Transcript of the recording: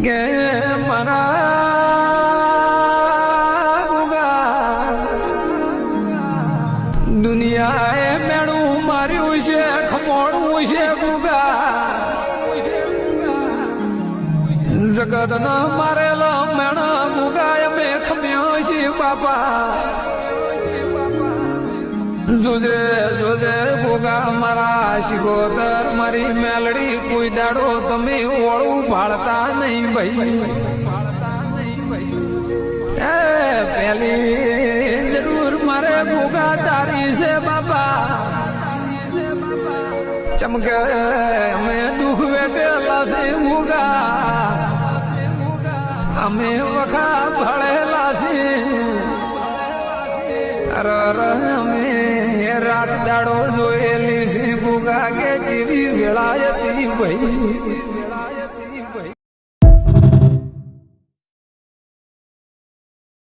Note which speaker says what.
Speaker 1: કે મારા ગુગા દુનિયાએ મેણું માર્યું છે, ખમોણું છે ગુગા, જગત ન મારેલો મેણા ગુગા અમે ખમ્યો છે બાપા. જોજે જોજે ગોગા મારા શિકોતર મારી મેલડી કોઈ દાડો તમે ઓળું ભાળતા નહીં ભાઈ. પેલી જરૂર મારે ગોગા તારી છે બાપા. ચમકે અમે દુઃખ વેટેલા છે ગોગા, અમે વખા ભળેલા છે. અમે રાત દાડો જોયેલી છે ગુગા કે જેવી વેળા હતી ભાઈ.